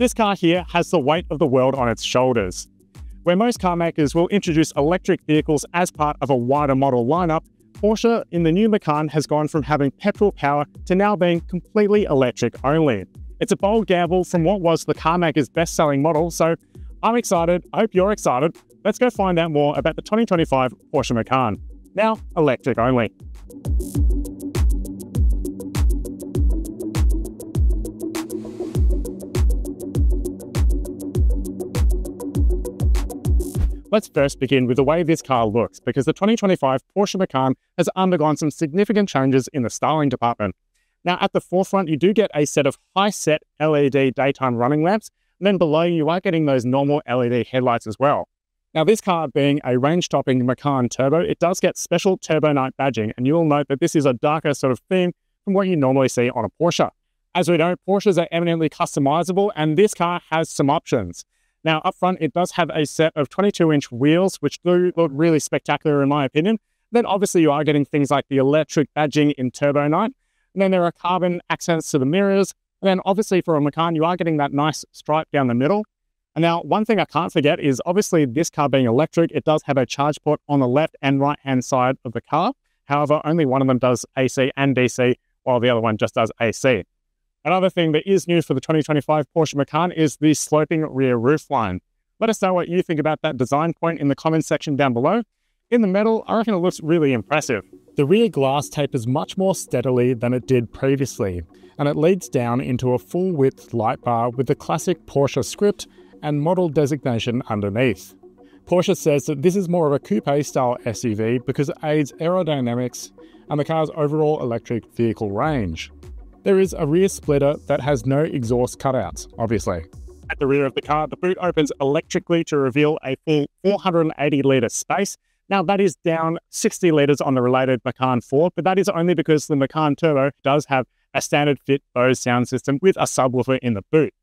This car here has the weight of the world on its shoulders. Where most car makers will introduce electric vehicles as part of a wider model lineup, Porsche in the new Macan has gone from having petrol power to now being completely electric only. It's a bold gamble from what was the car maker's best-selling model, so I'm excited. I hope you're excited. Let's go find out more about the 2025 Porsche Macan. Now, electric only. Let's first begin with the way this car looks, because the 2025 Porsche Macan has undergone some significant changes in the styling department. Now, at the forefront, you do get a set of high-set LED daytime running lamps, and then below you are getting those normal LED headlights as well. Now, this car being a range-topping Macan Turbo, it does get special Turbo Night badging, and you will note that this is a darker sort of theme from what you normally see on a Porsche. As we know, Porsches are eminently customizable, and this car has some options. Now, up front, it does have a set of 22-inch wheels, which do look really spectacular in my opinion. Then obviously you are getting things like the electric badging in Turbo Night. And then there are carbon accents to the mirrors. And then obviously for a Macan, you are getting that nice stripe down the middle. And now one thing I can't forget is obviously this car being electric, it does have a charge port on the left and right-hand side of the car. However, only one of them does AC and DC, while the other one just does AC. Another thing that is new for the 2025 Porsche Macan is the sloping rear roofline. Let us know what you think about that design point in the comments section down below. In the metal, I reckon it looks really impressive. The rear glass tapers much more steadily than it did previously, and it leads down into a full-width light bar with the classic Porsche script and model designation underneath. Porsche says that this is more of a coupe-style SUV because it aids aerodynamics and the car's overall electric vehicle range. There is a rear splitter that has no exhaust cutouts, obviously. At the rear of the car, the boot opens electrically to reveal a full 480-litre space. Now, that is down 60 litres on the related Macan 4, but that is only because the Macan Turbo does have a standard fit Bose sound system with a subwoofer in the boot.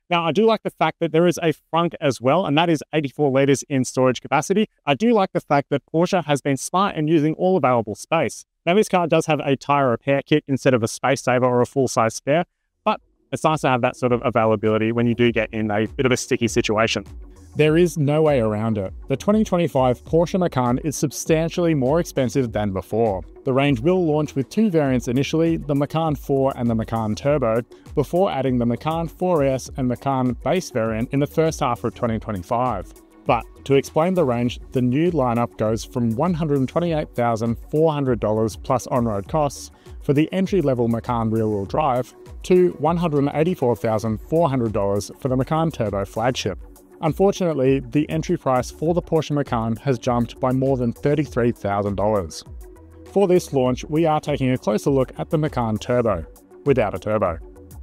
Now, I do like the fact that there is a frunk as well, and that is 84 litres in storage capacity. I do like the fact that Porsche has been smart in using all available space. Now, this car does have a tyre repair kit instead of a space saver or a full-size spare, but it's nice to have that sort of availability when you do get in a bit of a sticky situation. There is no way around it. The 2025 Porsche Macan is substantially more expensive than before. The range will launch with two variants initially, the Macan 4 and the Macan Turbo, before adding the Macan 4S and Macan Base variant in the first half of 2025. But to explain the range, the new lineup goes from $128,400 plus on-road costs for the entry-level Macan rear-wheel drive to $184,400 for the Macan Turbo flagship. Unfortunately, the entry price for the Porsche Macan has jumped by more than $33,000. For this launch, we are taking a closer look at the Macan Turbo, without a turbo.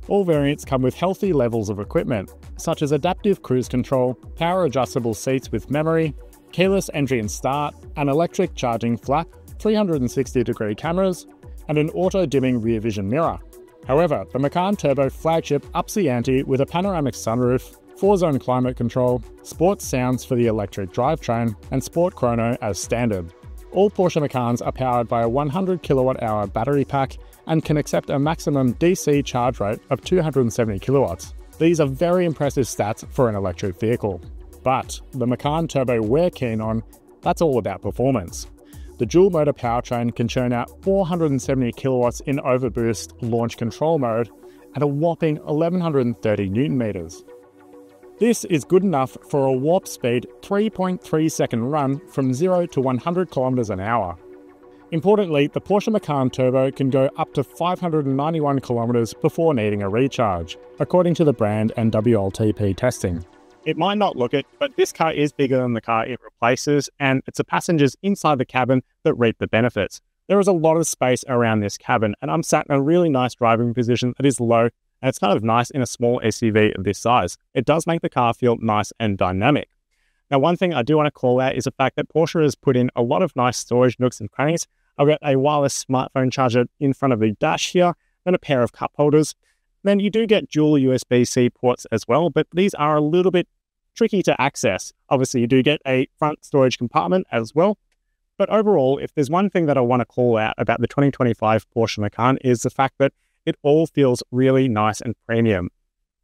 All variants come with healthy levels of equipment, such as adaptive cruise control, power-adjustable seats with memory, keyless entry and start, an electric charging flap, 360-degree cameras, and an auto-dimming rear vision mirror. However, the Macan Turbo flagship ups the ante with a panoramic sunroof, 4-zone climate control, sports sounds for the electric drivetrain, and sport chrono as standard. All Porsche Macans are powered by a 100 kWh battery pack and can accept a maximum DC charge rate of 270 kilowatts. These are very impressive stats for an electric vehicle. But the Macan Turbo we're keen on, that's all about performance. The dual motor powertrain can churn out 470 kilowatts in overboost launch control mode at a whopping 1130 Newton meters. This is good enough for a warp speed 3.3 second run from 0 to 100 kilometers an hour. Importantly, the Porsche Macan Turbo can go up to 591 kilometers before needing a recharge, according to the brand and WLTP testing. It might not look it, but this car is bigger than the car it replaces, and it's the passengers inside the cabin that reap the benefits. There is a lot of space around this cabin, and I'm sat in a really nice driving position that is low, and it's kind of nice in a small SUV of this size. It does make the car feel nice and dynamic. Now, one thing I do want to call out is the fact that Porsche has put in a lot of nice storage nooks and crannies. I've got a wireless smartphone charger in front of the dash here, and a pair of cup holders. Then you do get dual USB-C ports as well, but these are a little bit tricky to access. Obviously, you do get a front storage compartment as well. But overall, if there's one thing that I want to call out about the 2025 Porsche Macan is the fact that it all feels really nice and premium.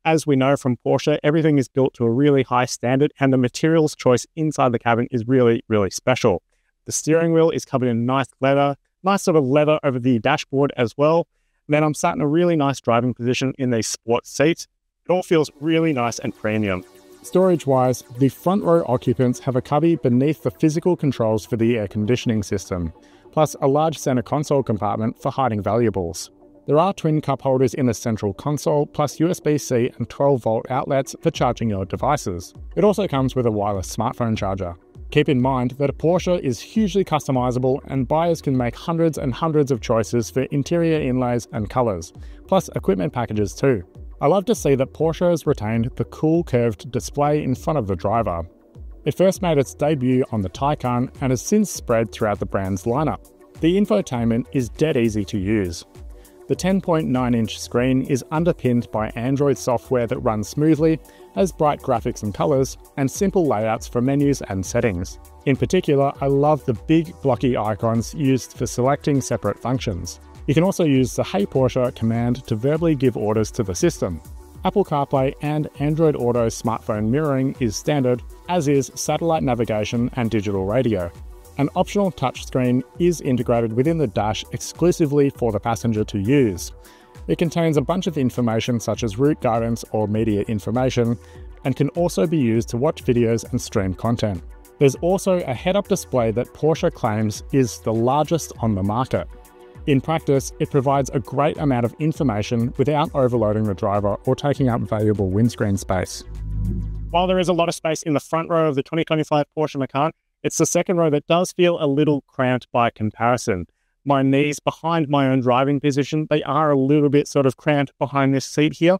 As we know from Porsche, everything is built to a really high standard, and the materials choice inside the cabin is really, really special. The steering wheel is covered in nice sort of leather over the dashboard as well. And then I'm sat in a really nice driving position in these sport seats. It all feels really nice and premium. Storage-wise, the front row occupants have a cubby beneath the physical controls for the air conditioning system, plus a large center console compartment for hiding valuables. There are twin cup holders in the central console, plus USB-C and 12-volt outlets for charging your devices. It also comes with a wireless smartphone charger. Keep in mind that a Porsche is hugely customizable, and buyers can make hundreds and hundreds of choices for interior inlays and colors, plus equipment packages too. I love to see that Porsche has retained the cool curved display in front of the driver. It first made its debut on the Taycan and has since spread throughout the brand's lineup. The infotainment is dead easy to use. The 10.9-inch screen is underpinned by Android software that runs smoothly, has bright graphics and colors, and simple layouts for menus and settings. In particular, I love the big blocky icons used for selecting separate functions. You can also use the Hey Porsche command to verbally give orders to the system. Apple CarPlay and Android Auto smartphone mirroring is standard, as is satellite navigation and digital radio. An optional touchscreen is integrated within the dash exclusively for the passenger to use. It contains a bunch of information such as route guidance or media information, and can also be used to watch videos and stream content. There's also a head-up display that Porsche claims is the largest on the market. In practice, it provides a great amount of information without overloading the driver or taking up valuable windscreen space. While there is a lot of space in the front row of the 2025 Porsche Macan, it's the second row that does feel a little cramped by comparison. My knees behind my own driving position, they are a little bit sort of cramped behind this seat here.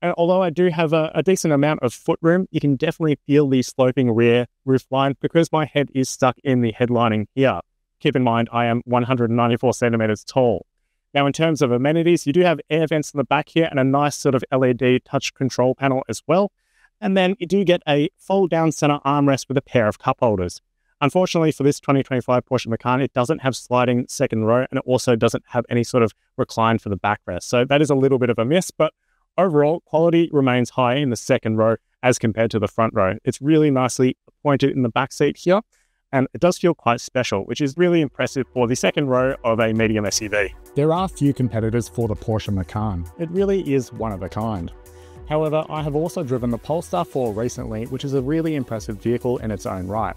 And although I do have a decent amount of footroom, you can definitely feel the sloping rear roofline because my head is stuck in the headlining here. Keep in mind, I am 194 centimeters tall. Now, in terms of amenities, you do have air vents in the back here and a nice sort of LED touch control panel as well. And then you do get a fold-down center armrest with a pair of cup holders. Unfortunately, for this 2025 Porsche Macan, it doesn't have sliding second row, and it also doesn't have any sort of recline for the backrest. So that is a little bit of a miss, but overall, quality remains high in the second row as compared to the front row. It's really nicely appointed in the back seat here, and it does feel quite special, which is really impressive for the second row of a medium SUV. There are few competitors for the Porsche Macan. It really is one of a kind. However, I have also driven the Polestar 4 recently, which is a really impressive vehicle in its own right.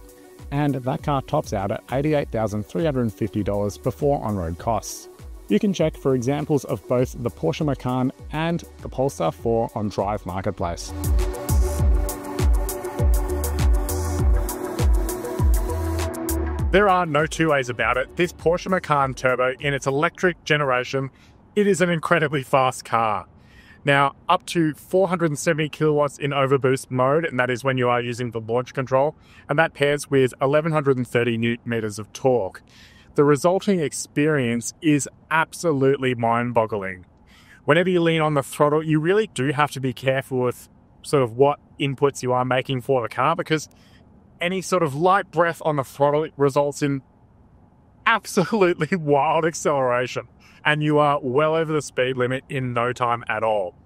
And that car tops out at $88,350 before on-road costs. You can check for examples of both the Porsche Macan and the Polestar 4 on Drive Marketplace. There are no two ways about it. This Porsche Macan Turbo, in its electric generation, it is an incredibly fast car. Now, up to 470 kilowatts in overboost mode, and that is when you are using the launch control, and that pairs with 1130 newton meters of torque. The resulting experience is absolutely mind-boggling. Whenever you lean on the throttle, you really do have to be careful with sort of what inputs you are making for the car, because any sort of light breath on the throttle results in absolutely wild acceleration, and you are well over the speed limit in no time at all.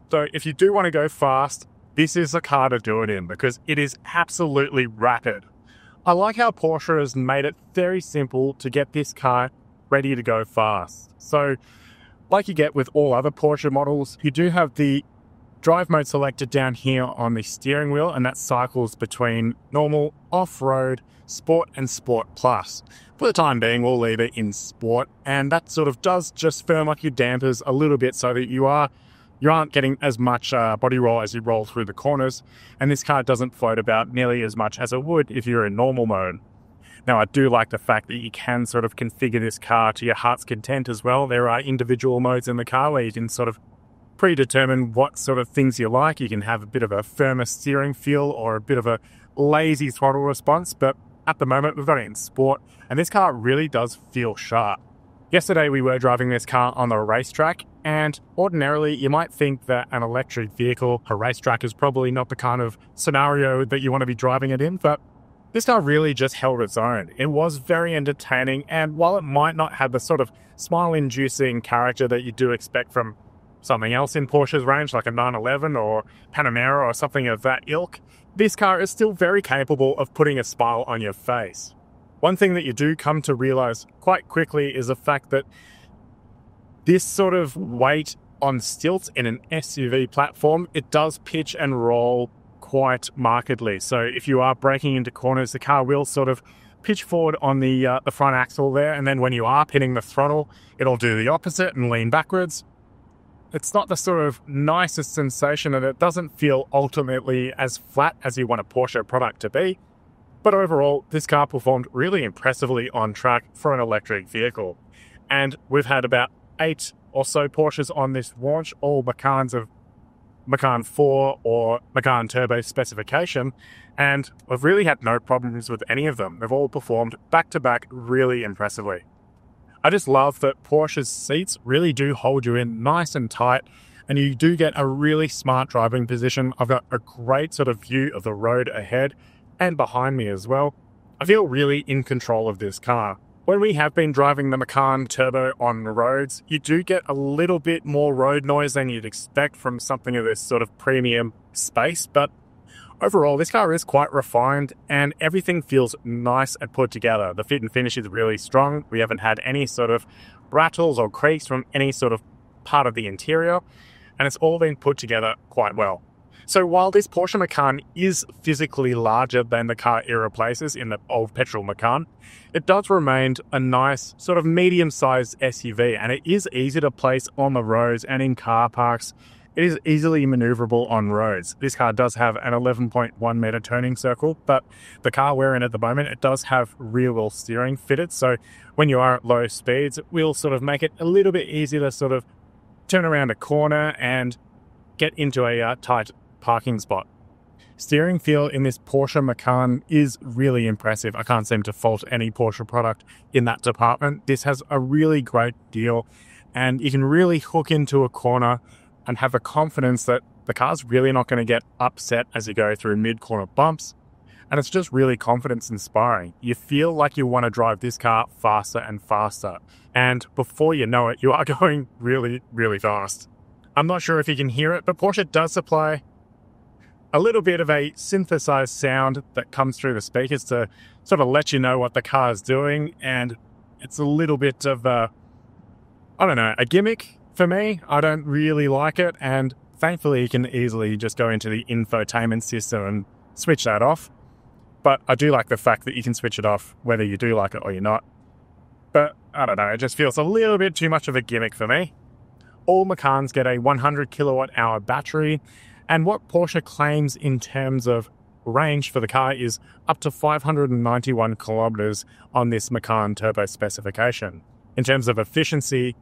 So if you do want to go fast, this is the car to do it in because it is absolutely rapid. I like how Porsche has made it very simple to get this car ready to go fast. So like you get with all other Porsche models, you do have the drive mode selected down here on the steering wheel, and that cycles between normal, off-road, Sport and Sport Plus. For the time being, we'll leave it in Sport, and that sort of does just firm up your dampers a little bit so that you aren't getting as much body roll as you roll through the corners, and this car doesn't float about nearly as much as it would if you're in normal mode. Now, I do like the fact that you can sort of configure this car to your heart's content as well. There are individual modes in the car where you can sort of predetermine what sort of things you like. You can have a bit of a firmer steering feel or a bit of a lazy throttle response, but at the moment we've got it in Sport, and this car really does feel sharp. Yesterday we were driving this car on the racetrack, and ordinarily you might think that an electric vehicle, a racetrack, is probably not the kind of scenario that you want to be driving it in, but this car really just held its own. It was very entertaining, and while it might not have the sort of smile-inducing character that you do expect from something else in Porsche's range, like a 911 or Panamera or something of that ilk, this car is still very capable of putting a smile on your face. One thing that you do come to realize quite quickly is the fact that this sort of weight on stilts in an SUV platform, it does pitch and roll quite markedly. So if you are braking into corners, the car will sort of pitch forward on the front axle there, and then when you are hitting the throttle, it'll do the opposite and lean backwards. It's not the sort of nicest sensation, and it doesn't feel ultimately as flat as you want a Porsche product to be. But overall, this car performed really impressively on track for an electric vehicle. And we've had about 8 or so Porsches on this launch, all Macans of Macan 4 or Macan Turbo specification, and we've really had no problems with any of them. They've all performed back-to-back really impressively. I just love that Porsche's seats really do hold you in nice and tight, and you do get a really smart driving position. I've got a great sort of view of the road ahead and behind me as well. I feel really in control of this car. When we have been driving the Macan Turbo on the roads, you do get a little bit more road noise than you'd expect from something of this sort of premium space, but overall, this car is quite refined and everything feels nice and put together. The fit and finish is really strong. We haven't had any sort of rattles or creaks from any sort of part of the interior, and it's all been put together quite well. So while this Porsche Macan is physically larger than the car it replaces in the old Petrol Macan, it does remain a nice sort of medium-sized SUV, and it is easy to place on the roads and in car parks. It is easily maneuverable on roads. This car does have an 11.1 meter turning circle, but the car we're in at the moment, it does have rear wheel steering fitted. So when you are at low speeds, it will sort of make it a little bit easier to sort of turn around a corner and get into a tight parking spot. Steering feel in this Porsche Macan is really impressive. I can't seem to fault any Porsche product in that department. This has a really great deal, and you can really hook into a corner and have a confidence that the car's really not going to get upset as you go through mid-corner bumps. And it's just really confidence inspiring. You feel like you want to drive this car faster and faster. And before you know it, you are going really, really fast. I'm not sure if you can hear it, but Porsche does supply a little bit of a synthesized sound that comes through the speakers to sort of let you know what the car is doing. And it's a little bit of a gimmick for me. I don't really like it. And thankfully, you can easily just go into the infotainment system and switch that off. But I do like the fact that you can switch it off whether you do like it or you're not. But I don't know, it just feels a little bit too much of a gimmick for me. All Macans get a 100 kilowatt hour battery. And what Porsche claims in terms of range for the car is up to 591 kilometers on this Macan Turbo specification. In terms of efficiency,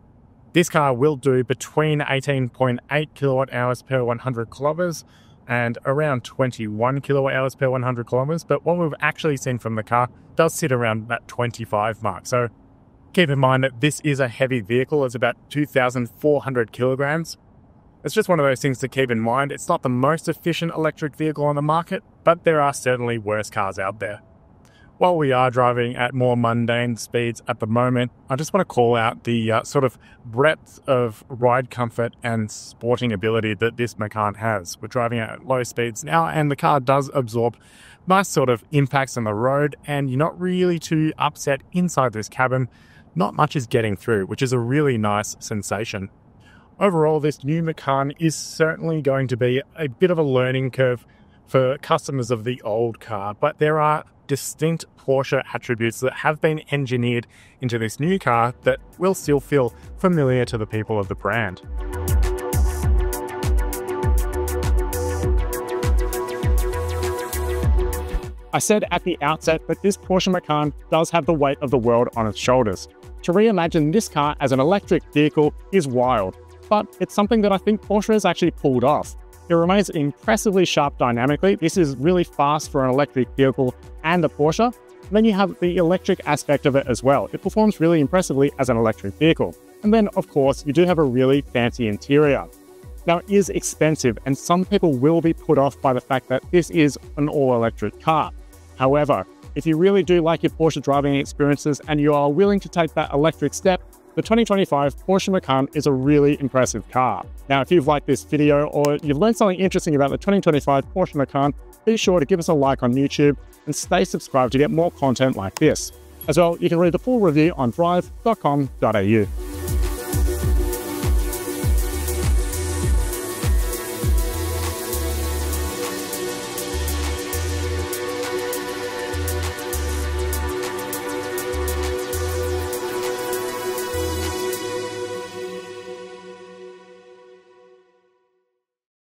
this car will do between 18.8 kilowatt hours per 100 kilometers and around 21 kilowatt hours per 100 kilometers. But what we've actually seen from the car does sit around that 25 mark. So keep in mind that this is a heavy vehicle. It's about 2,400 kilograms. It's just one of those things to keep in mind. It's not the most efficient electric vehicle on the market, but there are certainly worse cars out there. While we are driving at more mundane speeds at the moment, I just want to call out the sort of breadth of ride comfort and sporting ability that this Macan has. We're driving at low speeds now, and the car does absorb nice sort of impacts on the road, and you're not really too upset inside this cabin. Not much is getting through, which is a really nice sensation. Overall, this new Macan is certainly going to be a bit of a learning curve for customers of the old car, but there are distinct Porsche attributes that have been engineered into this new car that will still feel familiar to the people of the brand. I said at the outset that this Porsche Macan does have the weight of the world on its shoulders. To reimagine this car as an electric vehicle is wild, but it's something that I think Porsche has actually pulled off. It remains impressively sharp dynamically. This is really fast for an electric vehicle and a Porsche. And then you have the electric aspect of it as well. It performs really impressively as an electric vehicle. And then, of course, you do have a really fancy interior. Now, it is expensive, and some people will be put off by the fact that this is an all-electric car. However, if you really do like your Porsche driving experiences and you are willing to take that electric step, the 2025 Porsche Macan is a really impressive car. Now, if you've liked this video or you've learned something interesting about the 2025 Porsche Macan, be sure to give us a like on YouTube and stay subscribed to get more content like this. As well, you can read the full review on Drive.com.au.